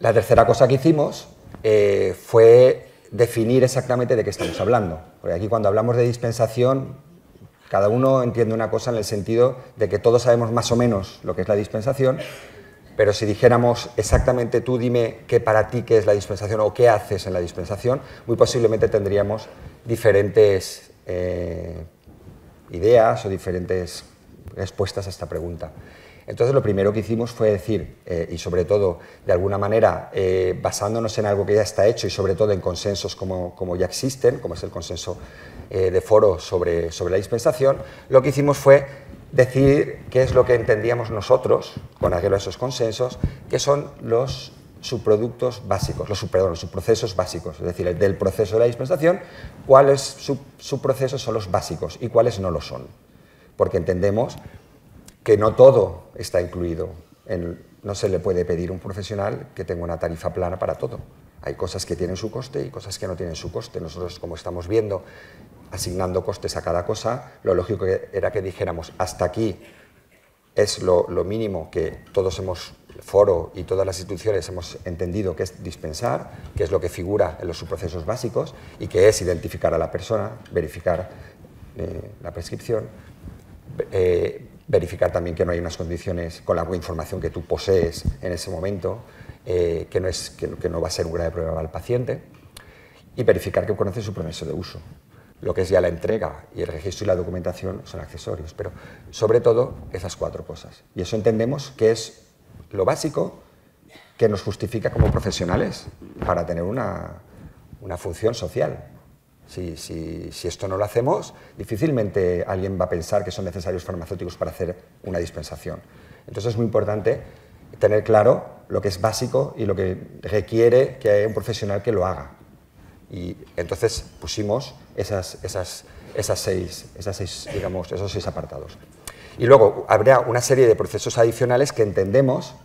La tercera cosa que hicimos fue definir exactamente de qué estamos hablando. Porque aquí cuando hablamos de dispensación, cada uno entiende una cosa en el sentido de que todos sabemos más o menos lo que es la dispensación, pero si dijéramos exactamente tú dime qué para ti qué es la dispensación o qué haces en la dispensación, muy posiblemente tendríamos diferentes ideas o diferentes respuestas a esta pregunta. Entonces lo primero que hicimos fue decir, y sobre todo de alguna manera basándonos en algo que ya está hecho y sobre todo en consensos como ya existen, como es el consenso de foro sobre la dispensación, lo que hicimos fue decir qué es lo que entendíamos nosotros, con arreglo a esos consensos, que son los subproductos básicos, los subprocesos básicos, es decir, del proceso de la dispensación, cuáles subprocesos son los básicos y cuáles no lo son. Porque entendemos que no todo está incluido. No se le puede pedir a un profesional que tenga una tarifa plana para todo. Hay cosas que tienen su coste y cosas que no tienen su coste. Nosotros, como estamos viendo, asignando costes a cada cosa, lo lógico era que dijéramos hasta aquí es lo mínimo que todos hemos, el foro y todas las instituciones hemos entendido que es dispensar, que es lo que figura en los subprocesos básicos y que es identificar a la persona, verificar la prescripción, verificar también que no hay unas condiciones con la información que tú posees en ese momento, que no va a ser un grave problema al paciente, y verificar que conoce su proceso de uso. Lo que es ya la entrega y el registro y la documentación son accesorios, pero sobre todo esas cuatro cosas. Y eso entendemos que es lo básico que nos justifica como profesionales para tener una función social. Si esto no lo hacemos, difícilmente alguien va a pensar que son necesarios farmacéuticos para hacer una dispensación. Entonces es muy importante tener claro lo que es básico y lo que requiere que haya un profesional que lo haga. Y entonces pusimos esos seis apartados. Y luego habría una serie de procesos adicionales que entendemos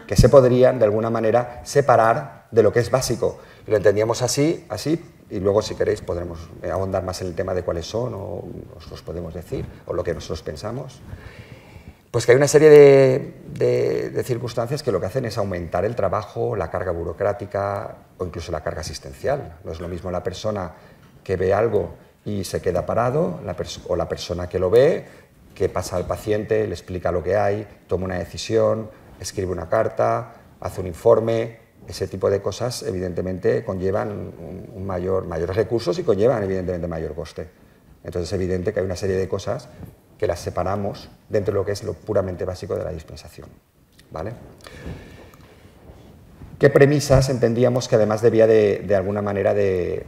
que se podrían, de alguna manera, separar de lo que es básico. Lo entendíamos así, y luego, si queréis, podremos ahondar más en el tema de cuáles son, o os los podemos decir, o lo que nosotros pensamos. Pues que hay una serie de circunstancias que lo que hacen es aumentar el trabajo, la carga burocrática o incluso la carga asistencial. No es lo mismo la persona que ve algo y se queda parado, o la persona que lo ve, que pasa al paciente, le explica lo que hay, toma una decisión, escribe una carta, hace un informe. Ese tipo de cosas, evidentemente, conllevan mayores recursos y conllevan, evidentemente, mayor coste. Entonces, es evidente que hay una serie de cosas que las separamos dentro de lo que es lo puramente básico de la dispensación, ¿vale? ¿Qué premisas entendíamos que además debía de alguna manera de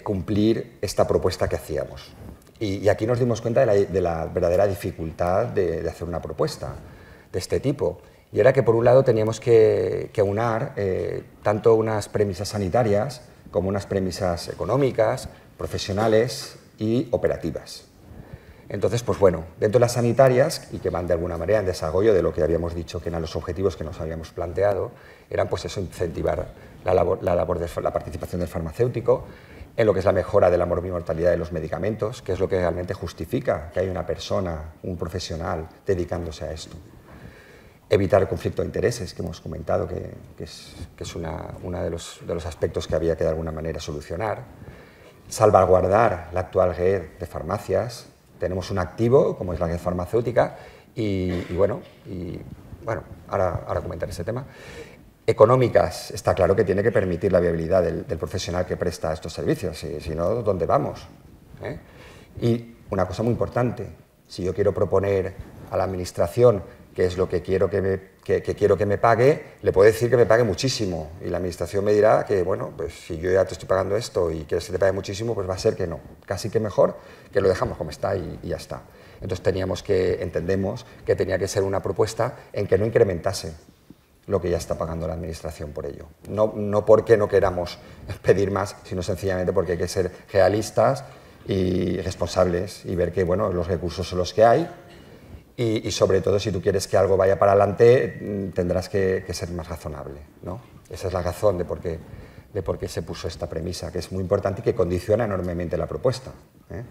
cumplir esta propuesta que hacíamos? Y aquí nos dimos cuenta de la verdadera dificultad de hacer una propuesta de este tipo. Y era que, por un lado, teníamos que aunar tanto unas premisas sanitarias como unas premisas económicas, profesionales y operativas. Entonces, pues bueno, dentro de las sanitarias, y que van de alguna manera en desarrollo de lo que habíamos dicho que eran los objetivos que nos habíamos planteado, eran pues eso, incentivar la participación del farmacéutico en lo que es la mejora de la morbimortalidad de los medicamentos, que es lo que realmente justifica que haya una persona, un profesional, dedicándose a esto. Evitar el conflicto de intereses, que hemos comentado que es uno de los aspectos que había que de alguna manera solucionar. Salvaguardar la actual red de farmacias. Tenemos un activo, como es la red farmacéutica, y bueno, ahora comentaré ese tema. Económicas, está claro que tiene que permitir la viabilidad del profesional que presta estos servicios, si no, ¿dónde vamos? Y una cosa muy importante, si yo quiero proponer a la administración qué es lo que quiero que me pague, le puedo decir que me pague muchísimo y la administración me dirá que, bueno, pues si yo ya te estoy pagando esto y quieres que te pague muchísimo, pues va a ser que no, casi que mejor que lo dejamos como está y ya está. Entonces entendemos que tenía que ser una propuesta en que no incrementase lo que ya está pagando la administración por ello. No porque no queramos pedir más, sino sencillamente porque hay que ser realistas y responsables y ver que, bueno, los recursos son los que hay. Y sobre todo, si tú quieres que algo vaya para adelante, tendrás que ser más razonable, ¿no? Esa es la razón de por qué se puso esta premisa, que es muy importante y que condiciona enormemente la propuesta, ¿eh?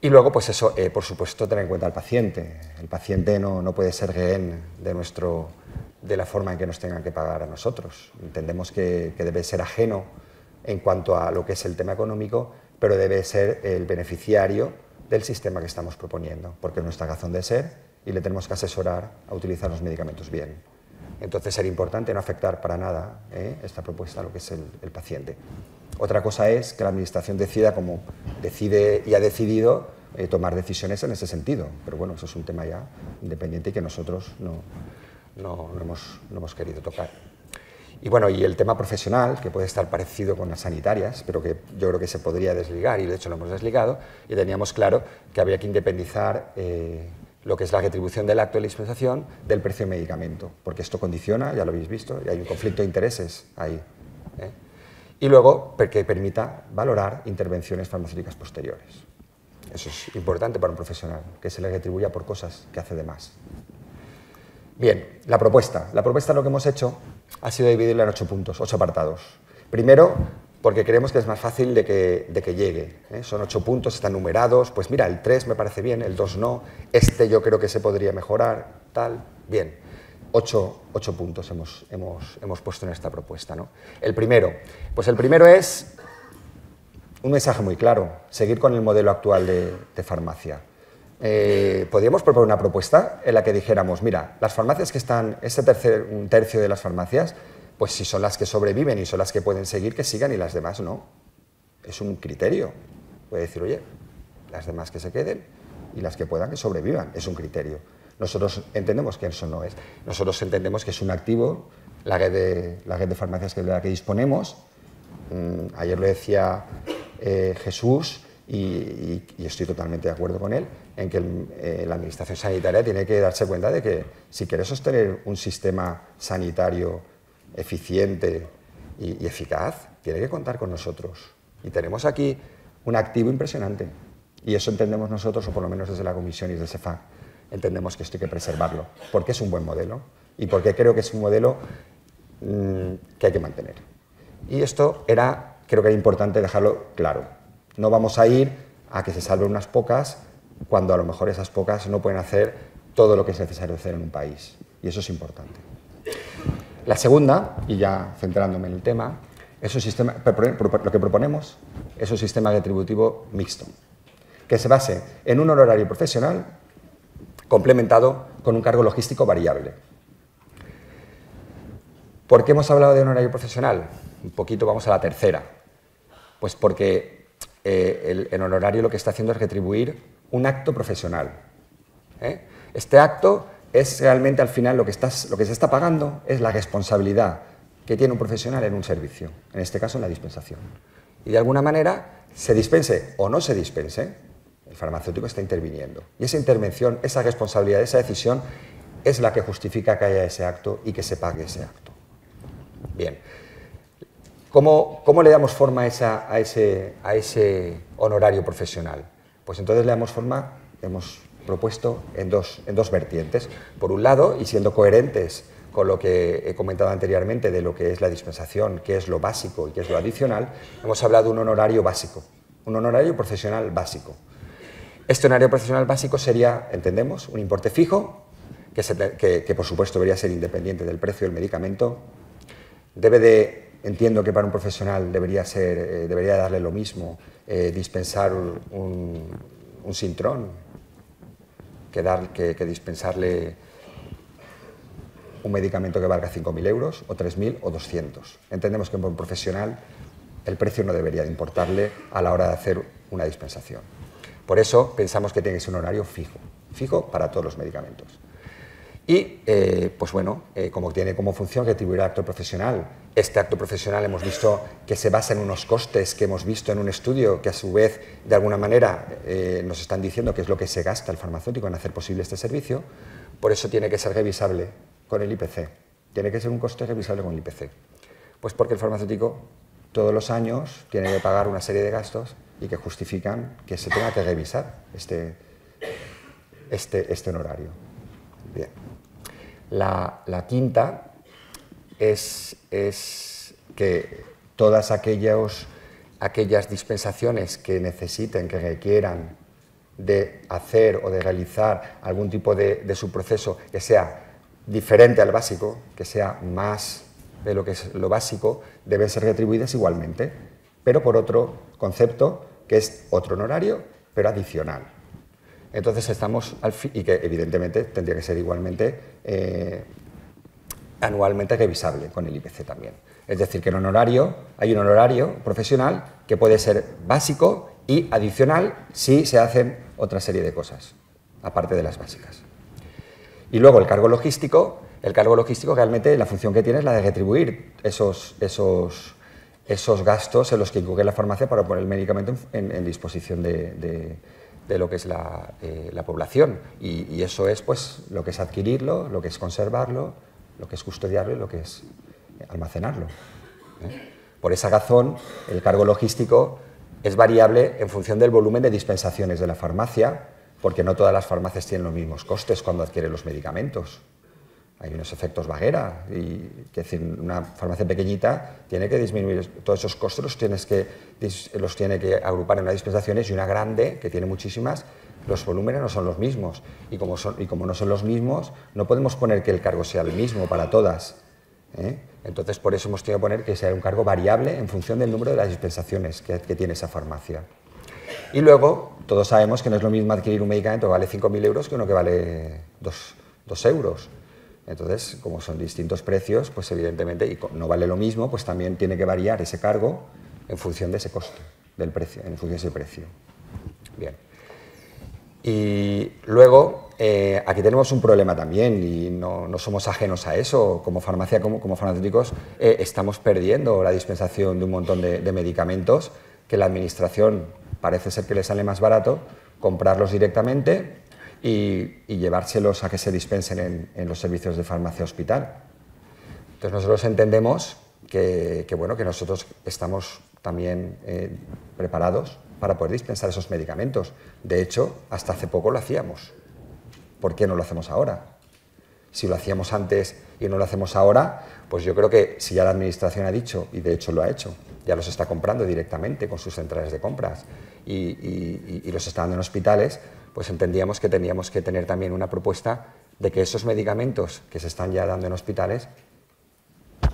Y luego, pues eso, por supuesto, tener en cuenta al paciente. El paciente no puede ser rehén de nuestro de la forma en que nos tengan que pagar a nosotros. Entendemos que debe ser ajeno en cuanto a lo que es el tema económico, pero debe ser el beneficiario del sistema que estamos proponiendo, porque es nuestra razón de ser y le tenemos que asesorar a utilizar los medicamentos bien. Entonces sería importante no afectar para nada esta propuesta a lo que es el paciente. Otra cosa es que la Administración decida, como decide y ha decidido, tomar decisiones en ese sentido, pero bueno, eso es un tema ya independiente y que nosotros no hemos querido tocar. Y bueno, y el tema profesional, que puede estar parecido con las sanitarias, pero que yo creo que se podría desligar, y de hecho lo hemos desligado, y teníamos claro que habría que independizar lo que es la retribución del acto de la dispensación del precio del medicamento, porque esto condiciona, ya lo habéis visto, y hay un conflicto de intereses ahí. Y luego, que permita valorar intervenciones farmacéuticas posteriores. Eso es importante para un profesional, que se le retribuya por cosas que hace de más. Bien, la propuesta. La propuesta lo que hemos hecho ha sido dividirla en 8 puntos, 8 apartados. Primero, porque creemos que es más fácil de que llegue. Son 8 puntos, están numerados. Pues mira, el 3 me parece bien, el 2 no. Este yo creo que se podría mejorar, tal. Bien, 8 puntos hemos puesto en esta propuesta, ¿no? El primero, pues el primero es un mensaje muy claro, seguir con el modelo actual de farmacia. Podríamos proponer una propuesta en la que dijéramos, mira, las farmacias que están, un tercio de las farmacias, pues si son las que sobreviven y son las que pueden seguir, que sigan y las demás no. Es un criterio. Puede decir, oye, las demás que se queden y las que puedan que sobrevivan. Es un criterio. Nosotros entendemos que eso no es. Nosotros entendemos que es un activo, la red de farmacias de la que disponemos. Ayer lo decía Jesús, y estoy totalmente de acuerdo con él, en que la Administración Sanitaria tiene que darse cuenta de que si quiere sostener un sistema sanitario eficiente y eficaz, tiene que contar con nosotros. Y tenemos aquí un activo impresionante. Y eso entendemos nosotros, o por lo menos desde la Comisión y desde SEFAC, entendemos que esto hay que preservarlo, porque es un buen modelo y porque creo que es un modelo que hay que mantener. Y esto creo que era importante dejarlo claro. No vamos a ir a que se salven unas pocas cuando a lo mejor esas pocas no pueden hacer todo lo que es necesario hacer en un país. Y eso es importante. La segunda, y ya centrándome en el tema, es un sistema, lo que proponemos es un sistema retributivo mixto, que se base en un honorario profesional complementado con un cargo logístico variable. ¿Por qué hemos hablado de honorario profesional? Un poquito vamos a la tercera. Pues porque el honorario lo que está haciendo es retribuir un acto profesional. Este acto es realmente al final lo que se está pagando es la responsabilidad que tiene un profesional en un servicio, en este caso en la dispensación. Y de alguna manera, se dispense o no se dispense, el farmacéutico está interviniendo. Y esa intervención, esa responsabilidad, esa decisión es la que justifica que haya ese acto y que se pague ese acto. Bien. ¿Cómo le damos forma a ese honorario profesional? Pues entonces le damos forma, hemos propuesto en dos vertientes. Por un lado, y siendo coherentes con lo que he comentado anteriormente de lo que es la dispensación, qué es lo básico y qué es lo adicional, hemos hablado de un honorario básico, un honorario profesional básico. Este honorario profesional básico sería, entendemos, un importe fijo, que por supuesto debería ser independiente del precio del medicamento. Entiendo que para un profesional debería darle lo mismo dispensar un Sintrón que dispensarle un medicamento que valga 5.000 euros, o 3.000 o 200. Entendemos que para un profesional el precio no debería de importarle a la hora de hacer una dispensación. Por eso pensamos que tiene que ser un horario fijo para todos los medicamentos. Y, pues bueno, como tiene como función retribuir el acto profesional, este acto profesional hemos visto que se basa en unos costes que hemos visto en un estudio que a su vez, de alguna manera, nos están diciendo que es lo que se gasta el farmacéutico en hacer posible este servicio, por eso tiene que ser revisable con el IPC. Tiene que ser un coste revisable con el IPC. Pues porque el farmacéutico todos los años tiene que pagar una serie de gastos y que justifican que se tenga que revisar este honorario. Bien. La quinta es que todas aquellas dispensaciones que necesiten, que requieran de hacer o de realizar algún tipo de subproceso que sea diferente al básico, que sea más de lo que es lo básico, deben ser retribuidas igualmente, pero por otro concepto, que es otro honorario, pero adicional. Entonces estamos, y que evidentemente tendría que ser igualmente anualmente revisable con el IPC también. Es decir, que hay un honorario profesional que puede ser básico y adicional si se hacen otra serie de cosas, aparte de las básicas. Y luego el cargo logístico realmente la función que tiene es la de retribuir esos gastos en los que incurre la farmacia para poner el medicamento en disposición de lo que es la población. Y eso es pues lo que es adquirirlo, lo que es conservarlo, lo que es custodiarlo y lo que es almacenarlo. Por esa razón, el cargo logístico es variable en función del volumen de dispensaciones de la farmacia, porque no todas las farmacias tienen los mismos costes cuando adquieren los medicamentos. Hay unos efectos Baguera, y que decir, una farmacia pequeñita tiene que disminuir todos esos costes, los tiene que agrupar en unas dispensaciones, y una grande, que tiene muchísimas, los volúmenes no son los mismos. Y como no son los mismos, no podemos poner que el cargo sea el mismo para todas. Entonces, por eso hemos tenido que poner que sea un cargo variable en función del número de las dispensaciones que tiene esa farmacia. Y luego, todos sabemos que no es lo mismo adquirir un medicamento que vale 5.000 euros que uno que vale 2 euros. Entonces, como son distintos precios, pues evidentemente, y no vale lo mismo, pues también tiene que variar ese cargo en función de ese coste, del precio, en función de ese precio. Bien. Y luego, aquí tenemos un problema también, y no somos ajenos a eso. Como farmacia, como farmacéuticos, estamos perdiendo la dispensación de un montón de medicamentos que la administración parece ser que le sale más barato comprarlos directamente y llevárselos a que se dispensen en los servicios de farmacia hospital. Entonces nosotros entendemos que nosotros estamos también preparados para poder dispensar esos medicamentos. De hecho, hasta hace poco lo hacíamos. ¿Por qué no lo hacemos ahora? Si lo hacíamos antes y no lo hacemos ahora, pues yo creo que si ya la administración ha dicho, y de hecho lo ha hecho, ya los está comprando directamente con sus centrales de compras y los está dando en hospitales, pues entendíamos que teníamos que tener también una propuesta de que esos medicamentos que se están ya dando en hospitales,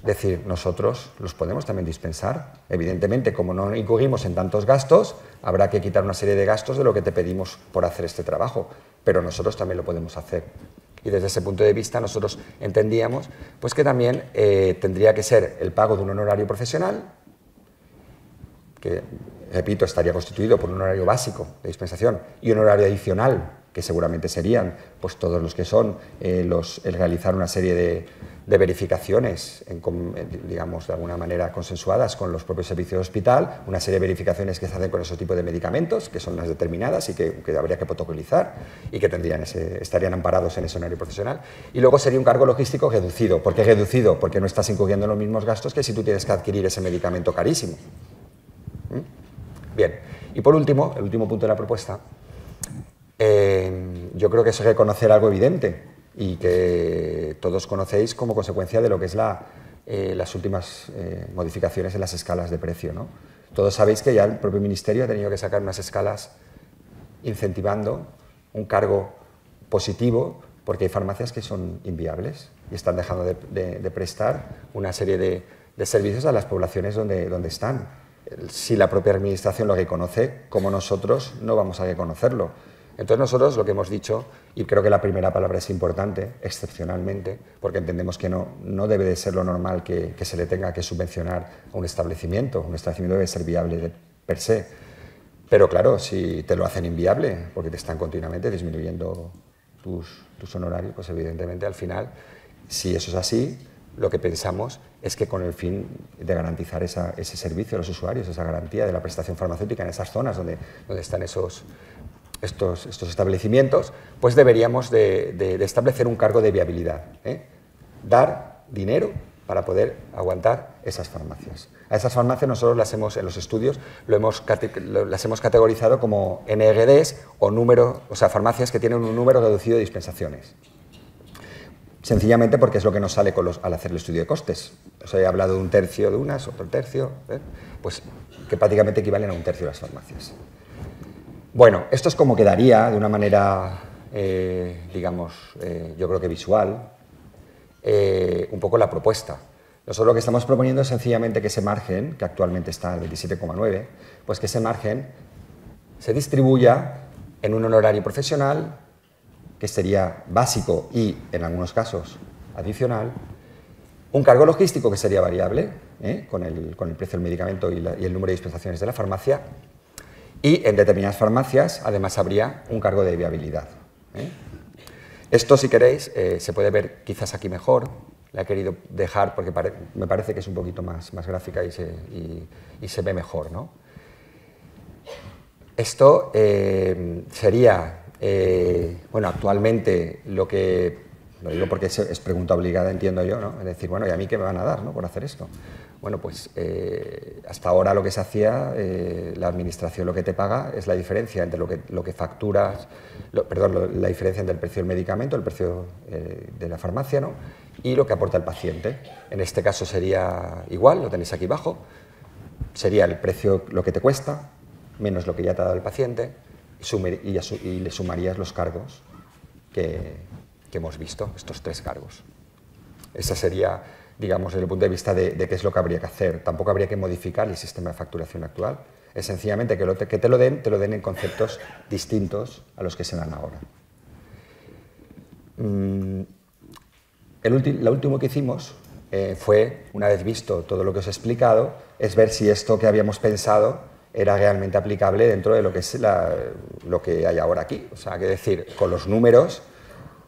decir, nosotros los podemos también dispensar. Evidentemente, como no incurrimos en tantos gastos, habrá que quitar una serie de gastos de lo que te pedimos por hacer este trabajo, pero nosotros también lo podemos hacer. Y desde ese punto de vista nosotros entendíamos pues, que también tendría que ser el pago de un honorario profesional, que, repito, estaría constituido por un honorario básico de dispensación y un horario adicional, que seguramente serían pues, todos los que son el realizar una serie de verificaciones, digamos, de alguna manera consensuadas con los propios servicios de hospital, una serie de verificaciones que se hacen con esos tipos de medicamentos, que son las determinadas y que habría que protocolizar y que estarían amparados en ese honorario profesional. Y luego sería un cargo logístico reducido. ¿Por qué reducido? Porque no estás incurriendo en los mismos gastos que si tú tienes que adquirir ese medicamento carísimo. Bien, y por último, el último punto de la propuesta, yo creo que es reconocer algo evidente y que todos conocéis como consecuencia de lo que es las últimas modificaciones en las escalas de precio, ¿no? Todos sabéis que ya el propio Ministerio ha tenido que sacar unas escalas incentivando un cargo positivo porque hay farmacias que son inviables y están dejando de prestar una serie de servicios a las poblaciones donde están. Si la propia administración lo reconoce, como nosotros no vamos a reconocerlo. Entonces nosotros lo que hemos dicho, y creo que la primera palabra es importante, excepcionalmente, porque entendemos que no debe de ser lo normal que se le tenga que subvencionar a un establecimiento debe ser viable per se, pero claro, si te lo hacen inviable, porque te están continuamente disminuyendo tus honorarios, pues evidentemente al final, si eso es así, lo que pensamos es que con el fin de garantizar ese servicio a los usuarios, esa garantía de la prestación farmacéutica en esas zonas donde están estos establecimientos, pues deberíamos de establecer un cargo de viabilidad, dar dinero para poder aguantar esas farmacias. A esas farmacias nosotros en los estudios las hemos categorizado como NRDs o sea, farmacias que tienen un número reducido de dispensaciones. Sencillamente porque es lo que nos sale al hacer el estudio de costes. Os he hablado de un tercio de unas, otro tercio, pues que prácticamente equivalen a un tercio de las farmacias. Bueno, esto es como quedaría de una manera, digamos, yo creo que visual, un poco la propuesta. Nosotros lo que estamos proponiendo es sencillamente que ese margen, que actualmente está al 27,9, pues que ese margen se distribuya en un honorario profesional, que sería básico y, en algunos casos, adicional, un cargo logístico que sería variable, con el precio del medicamento y el número de dispensaciones de la farmacia, y en determinadas farmacias, además, habría un cargo de viabilidad. Esto, si queréis, se puede ver quizás aquí mejor. La he querido dejar porque me parece que es un poquito más gráfica y se ve mejor, ¿no? Esto sería, bueno, actualmente lo digo porque es pregunta obligada, entiendo yo, ¿no? Es decir, bueno, ¿y a mí qué me van a dar, ¿no?, por hacer esto? Bueno, pues hasta ahora lo que se hacía, la administración lo que te paga es la diferencia entre lo que facturas, la diferencia entre el precio del medicamento, el precio de la farmacia, ¿no?, y lo que aporta el paciente. En este caso sería igual, lo tenéis aquí abajo, sería el precio, lo que te cuesta, menos lo que ya te ha dado el paciente, y le sumarías los cargos que hemos visto, estos 3 cargos. Esa sería, digamos, desde el punto de vista de qué es lo que habría que hacer. Tampoco habría que modificar el sistema de facturación actual. Es sencillamente que te lo den en conceptos distintos a los que se dan ahora. Lo último que hicimos fue, una vez visto todo lo que os he explicado, es ver si esto que habíamos pensado era realmente aplicable dentro de lo que es lo que hay ahora aquí. O sea, que decir, con los números,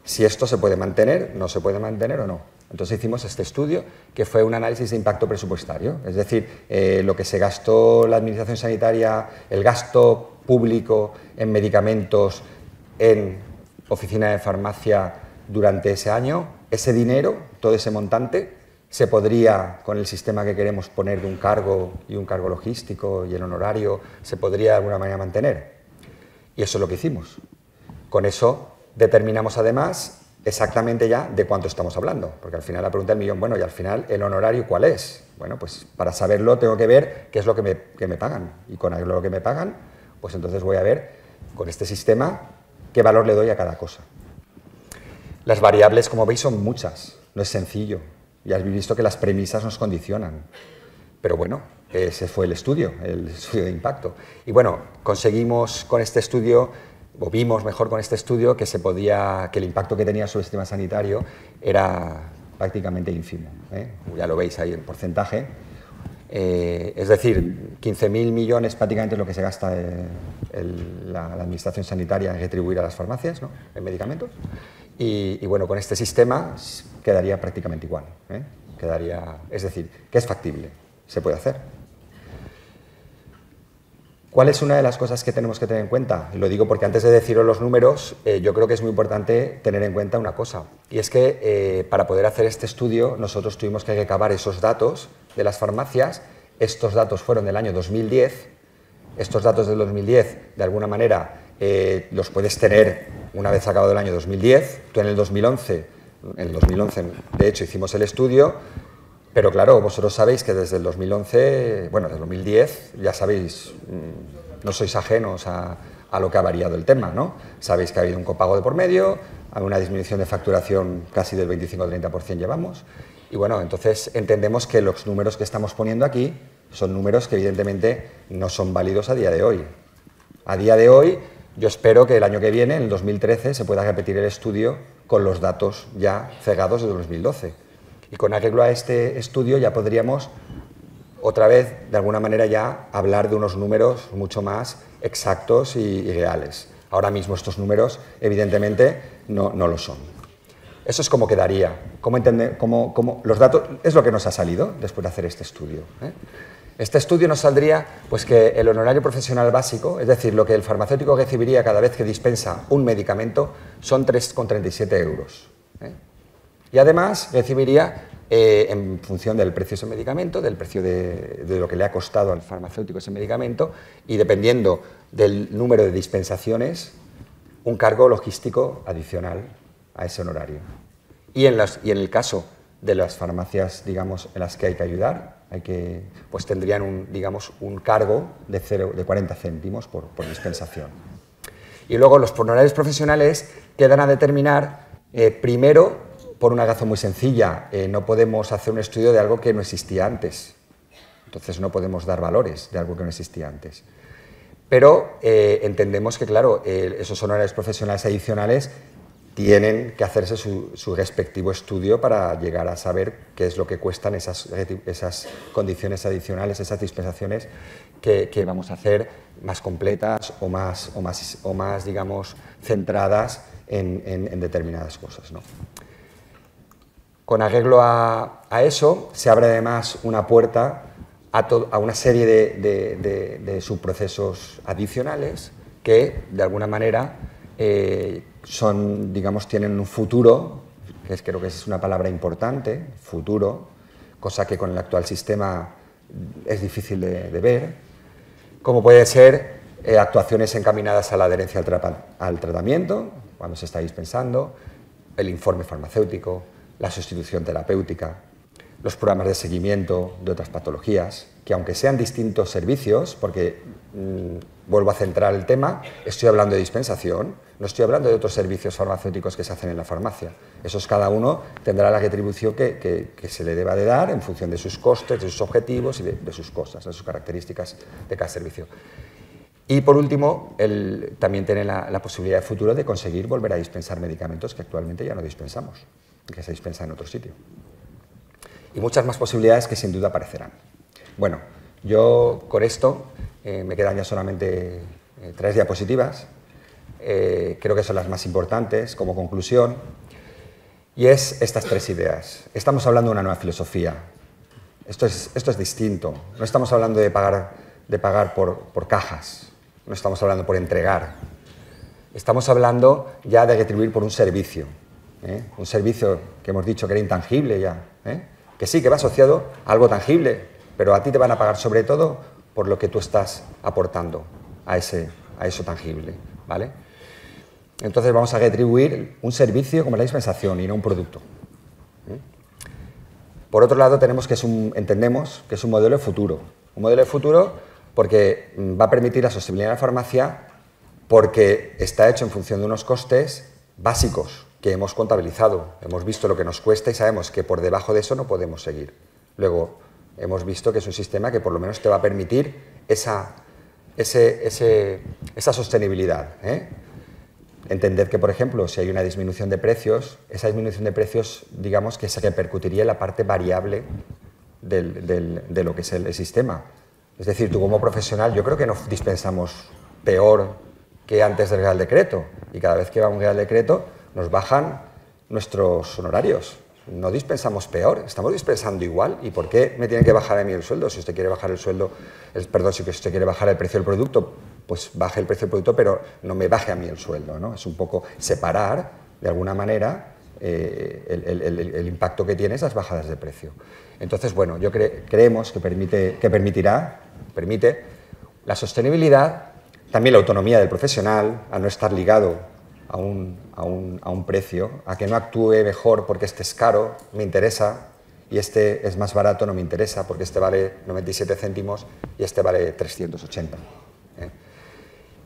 si esto se puede mantener, no se puede mantener o no. Entonces hicimos este estudio, que fue un análisis de impacto presupuestario, es decir, lo que se gastó la Administración Sanitaria, el gasto público en medicamentos, en oficina de farmacia durante ese año, ese dinero, todo ese montante, se podría, con el sistema que queremos poner de un cargo y un cargo logístico y el honorario, se podría de alguna manera mantener. Y eso es lo que hicimos. Con eso determinamos además exactamente ya de cuánto estamos hablando, porque al final la pregunta del millón, bueno, y al final el honorario ¿cuál es? Bueno, pues para saberlo tengo que ver qué es lo que me pagan, y con lo que me pagan, pues entonces voy a ver con este sistema qué valor le doy a cada cosa. Las variables, como veis, son muchas, no es sencillo, ya habéis visto que las premisas nos condicionan, pero bueno, ese fue el estudio de impacto. Y bueno, conseguimos con este estudio, o vimos mejor con este estudio, que el impacto que tenía sobre el sistema sanitario era prácticamente ínfimo, ya lo veis ahí en porcentaje, es decir, 15.000 millones prácticamente es lo que se gasta la Administración Sanitaria en retribuir a las farmacias, ¿no?, en medicamentos, y bueno, con este sistema quedaría prácticamente igual, es decir, que es factible, se puede hacer. ¿Cuál es una de las cosas que tenemos que tener en cuenta? Y lo digo porque antes de deciros los números, yo creo que es muy importante tener en cuenta una cosa, y es que para poder hacer este estudio nosotros tuvimos que recabar esos datos de las farmacias. Estos datos fueron del año 2010, estos datos del 2010 de alguna manera los puedes tener una vez acabado el año 2010, tú en el 2011 de hecho hicimos el estudio, pero claro, vosotros sabéis que desde el 2011, bueno, desde el 2010, ya sabéis, no sois ajenos a lo que ha variado el tema, ¿no? Sabéis que ha habido un copago de por medio, hay una disminución de facturación casi del 25-30% llevamos, y bueno, entonces entendemos que los números que estamos poniendo aquí son números que evidentemente no son válidos a día de hoy. A día de hoy, yo espero que el año que viene, en el 2013, se pueda repetir el estudio con los datos ya cegados de 2012. Y con arreglo a este estudio ya podríamos otra vez, de alguna manera, ya hablar de unos números mucho más exactos y reales. Ahora mismo estos números, evidentemente, no lo son. Eso es como quedaría. Los datos es lo que nos ha salido después de hacer este estudio. Este estudio nos saldría pues, que el honorario profesional básico, es decir, lo que el farmacéutico recibiría cada vez que dispensa un medicamento, son 3,37 euros. Y además recibiría, en función del precio de ese medicamento, del precio de lo que le ha costado al farmacéutico ese medicamento, y dependiendo del número de dispensaciones, un cargo logístico adicional a ese honorario. Y en el caso de las farmacias, digamos, en las que hay que ayudar, pues tendrían un cargo de 40 céntimos por dispensación. Y luego los honorarios profesionales quedan a determinar primero por una razón muy sencilla, no podemos hacer un estudio de algo que no existía antes. Entonces no podemos dar valores de algo que no existía antes. Pero entendemos que, claro, esos honorarios profesionales adicionales tienen que hacerse su respectivo estudio para llegar a saber qué es lo que cuestan esas condiciones adicionales, esas dispensaciones que vamos a hacer más completas o más digamos, centradas en determinadas cosas, ¿no? Con arreglo a eso, se abre además una puerta a una serie de subprocesos adicionales que, de alguna manera, tienen un futuro, creo que es una palabra importante, futuro, cosa que con el actual sistema es difícil de ver, como puede ser actuaciones encaminadas a la adherencia al tratamiento, cuando se está dispensando, el informe farmacéutico, la sustitución terapéutica, los programas de seguimiento de otras patologías, que aunque sean distintos servicios, porque vuelvo a centrar el tema, estoy hablando de dispensación, no estoy hablando de otros servicios farmacéuticos que se hacen en la farmacia. Esos cada uno tendrá la retribución que se le deba de dar en función de sus costes, de sus objetivos y de sus cosas, de sus características de cada servicio. Y por último, también tiene la posibilidad de futuro de conseguir volver a dispensar medicamentos que actualmente ya no dispensamos, que se dispensan en otro sitio. Y muchas más posibilidades que sin duda aparecerán. Bueno, yo con esto me quedan ya solamente 3 diapositivas, creo que son las más importantes como conclusión, y es estas 3 ideas. Estamos hablando de una nueva filosofía, esto es distinto, no estamos hablando de pagar por cajas, no estamos hablando por entregar, estamos hablando ya de retribuir por un servicio que hemos dicho que era intangible ya, que sí, que va asociado a algo tangible, pero a ti te van a pagar sobre todo por lo que tú estás aportando a eso tangible, ¿vale? Entonces vamos a retribuir un servicio como la dispensación y no un producto. Por otro lado, entendemos que es un modelo de futuro. Un modelo de futuro porque va a permitir la sostenibilidad de la farmacia porque está hecho en función de unos costes básicos que hemos contabilizado, hemos visto lo que nos cuesta y sabemos que por debajo de eso no podemos seguir. Luego, hemos visto que es un sistema que por lo menos te va a permitir esa sostenibilidad. Entender que, por ejemplo, si hay una disminución de precios, esa disminución de precios, digamos, que se repercutiría en la parte variable de lo que es el sistema. Es decir, tú como profesional, yo creo que nos dispensamos peor que antes del Real Decreto, y cada vez que va un Real Decreto nos bajan nuestros honorarios. No dispensamos peor, estamos dispensando igual. ¿Y por qué me tiene que bajar a mí el sueldo? Si usted quiere bajar el sueldo, si usted quiere bajar el precio del producto, pues baje el precio del producto, pero no me baje a mí el sueldo, ¿no? Es un poco separar, de alguna manera, el impacto que tiene esas bajadas de precio. Entonces, bueno, creemos que permite la sostenibilidad, también la autonomía del profesional, a no estar ligado a un precio, a que no actúe mejor porque este es caro, me interesa, y este es más barato, no me interesa, porque este vale 97 céntimos y este vale 380.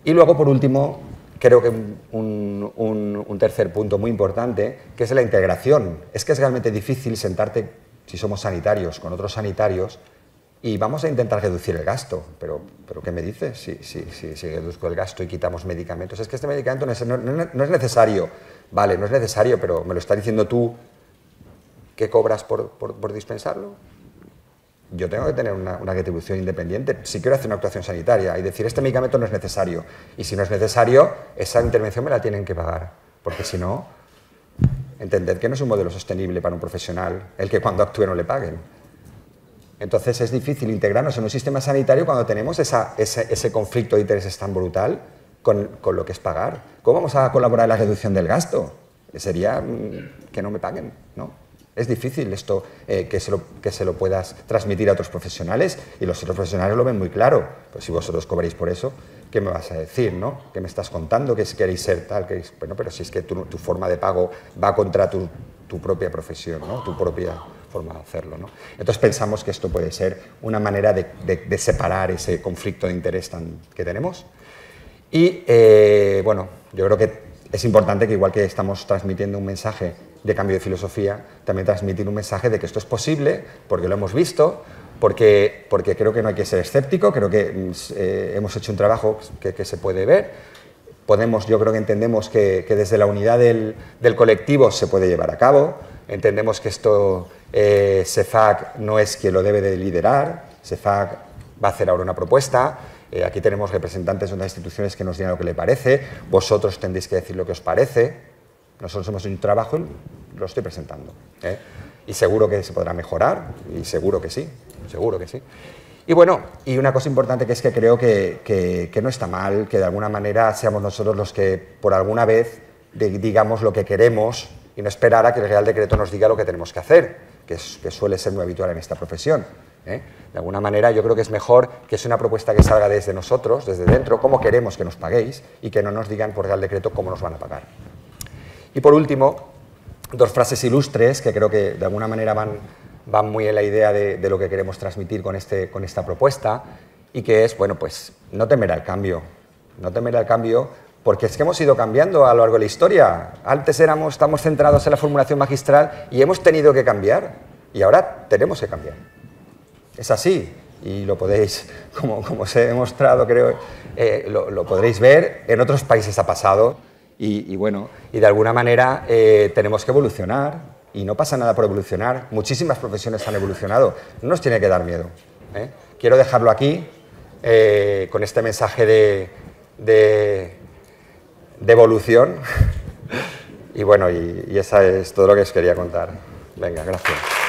Y luego, por último, creo que un tercer punto muy importante, que es la integración. Es que es realmente difícil sentarte, si somos sanitarios, con otros sanitarios, y vamos a intentar reducir el gasto, pero ¿qué me dices? Si reduzco el gasto y quitamos medicamentos, es que este medicamento no es necesario. Vale, no es necesario, pero ¿me lo estás diciendo tú que cobras por dispensarlo? Yo tengo que tener una retribución independiente si quiero hacer una actuación sanitaria y decir, este medicamento no es necesario. Y si no es necesario, esa intervención me la tienen que pagar, porque si no, entended que no es un modelo sostenible para un profesional el que cuando actúe no le paguen. Entonces es difícil integrarnos en un sistema sanitario cuando tenemos ese conflicto de intereses tan brutal con lo que es pagar. ¿Cómo vamos a colaborar en la reducción del gasto? Sería que no me paguen, ¿no? Es difícil esto, que se lo puedas transmitir a otros profesionales, y los otros profesionales lo ven muy claro. Pues si vosotros cobréis por eso, ¿qué me vas a decir, no? ¿Qué me estás contando? ¿Que queréis ser tal? Bueno, pero si es que tu forma de pago va contra tu propia profesión, ¿no? Tu propia forma de hacerlo, ¿no? Entonces pensamos que esto puede ser una manera de separar ese conflicto de interés que tenemos. Y, bueno, yo creo que es importante que igual que estamos transmitiendo un mensaje de cambio de filosofía, también transmitir un mensaje de que esto es posible, porque lo hemos visto, porque creo que no hay que ser escéptico, creo que hemos hecho un trabajo que se puede ver. Yo creo que entendemos que desde la unidad del colectivo se puede llevar a cabo, entendemos que esto CEFAC no es quien lo debe de liderar, CEFAC va a hacer ahora una propuesta, aquí tenemos representantes de otras instituciones que nos digan lo que le parece, vosotros tendréis que decir lo que os parece, nosotros hemos hecho un trabajo y lo estoy presentando, y seguro que se podrá mejorar, y seguro que sí, seguro que sí. Y bueno, y una cosa importante que es que creo que no está mal que de alguna manera seamos nosotros los que por alguna vez digamos lo que queremos y no esperar a que el Real Decreto nos diga lo que tenemos que hacer, que suele ser muy habitual en esta profesión. De alguna manera yo creo que es mejor que es una propuesta que salga desde nosotros, desde dentro, cómo queremos que nos paguéis y que no nos digan por Real Decreto cómo nos van a pagar. Y por último, dos frases ilustres que creo que de alguna manera van muy en la idea de lo que queremos transmitir con esta propuesta y que es, bueno, pues no temer al cambio, porque es que hemos ido cambiando a lo largo de la historia. Antes estamos centrados en la formulación magistral y hemos tenido que cambiar y ahora tenemos que cambiar. Es así y lo podéis, como os he demostrado, creo, lo podréis ver, en otros países ha pasado y bueno, y de alguna manera tenemos que evolucionar. Y no pasa nada por evolucionar, muchísimas profesiones han evolucionado, no nos tiene que dar miedo. Quiero dejarlo aquí, con este mensaje de evolución, y bueno, y esa es todo lo que os quería contar. Venga, gracias.